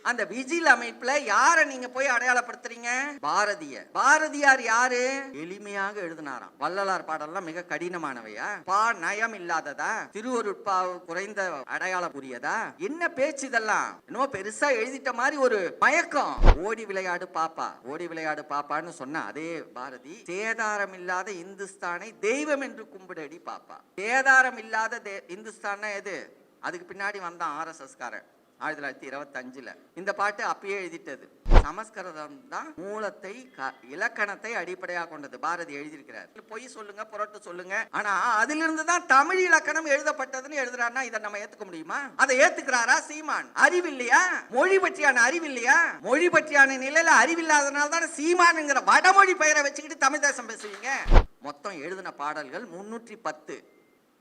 அந்த விஜில் அமைப்புல யார நீங்க போய் அடையாளப்படுத்துறீங்க? பாரதியார் யாரு? எளிமையாக எழுதினாராம். வள்ளலார் பாடல்லாம் மிக கடினமானவையா? நயம் இல்லாததா? திருவருட்பா குறைந்த அடையாளம் புரியதா? என்ன பேச்சு இதெல்லாம்? இன்னும் பெருசா எழுதிட்ட மாதிரி ஒரு மயக்கம். ஓடி விளையாடு பாப்பான்னு சொன்ன அதே பாரதி, சேதாரம் இல்லாத இந்துஸ்தானை தெய்வம் என்று கும்பிடடி பாப்பா. சேதாரம் இல்லாத இந்துஸ்தான் எது? அதுக்கு பின்னாடி வந்தான் RSS காரன் 1925. இந்த பாட்டு அப்பயே எழுதிட்டது. சமஸ்கிருதம் தான் மூலத்தை இலக்கணத்தை அடிப்படையாக கொண்டது. பாரதி எழுதியிருக்கிறார். பொய் சொல்லுங்க, புரட்டு சொல்லுங்க, ஆனா அதிலிருந்து தான் தமிழ் இலக்கணம் எழுதப்பட்டதுன்னு எழுதுறாருன்னா இதை நம்ம ஏத்துக்க முடியுமா? அதை ஏத்துக்கிறாரா சீமான்? அறிவில்லையா? மொழி பற்றியான அறிவில்லையா? மொழி பற்றியான நிலையில அறிவில்லாதனால தான் சீமான்ங்கிற வடமொழி பெயரை வச்சுக்கிட்டு தமிழ் தேசம் பேசுவீங்க. மொத்தம் எழுதின பாடல்கள் 310.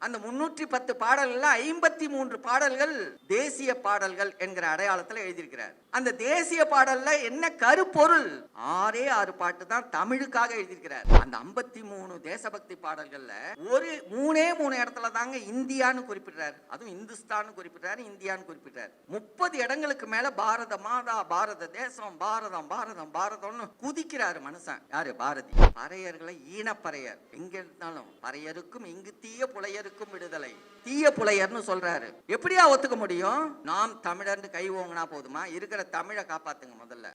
அந்த 310 பாடல்கள் 53 பாடல்கள் தேசிய பாடல்கள் என்கிற அடையாளத்தில் எழுதியிருக்கிறார். அந்த தேசிய பாடல்ல என்ன கருப்பொருள்? 6 பாட்டு தான் தமிழுக்காக எழுதியிருக்கிறார். அந்த 53 தேசபக்தி பாடல்கள்ல ஒரு 3 இடத்துல தாங்க இந்தியான்னு குறிப்பிடுறாரு. அதுவும் இந்துஸ்தான் குறிப்பிடுறாரு, இந்தியான்னு குறிப்பிடுறாரு. 30 இடங்களுக்கு மேல பாரத மாதா, பாரத தேசம், பாரதம் பாரதம் பாரதம்னு குதிக்கிறாரு மனுஷன். யாரு? பாரதி. பறையர்களை ஈனப்பறையர், எங்க இருந்தாலும் பறையருக்கும் இங்கு தீய புலையருக்கும் விடுதலை. தீய புலையர்னு சொல்றாரு. எப்படியா ஒத்துக்க முடியும்? நாம் தமிழர்னு கை ஓங்கினா போதுமா? இருக்கிற தமிழை காப்பாத்துங்க முதல்ல.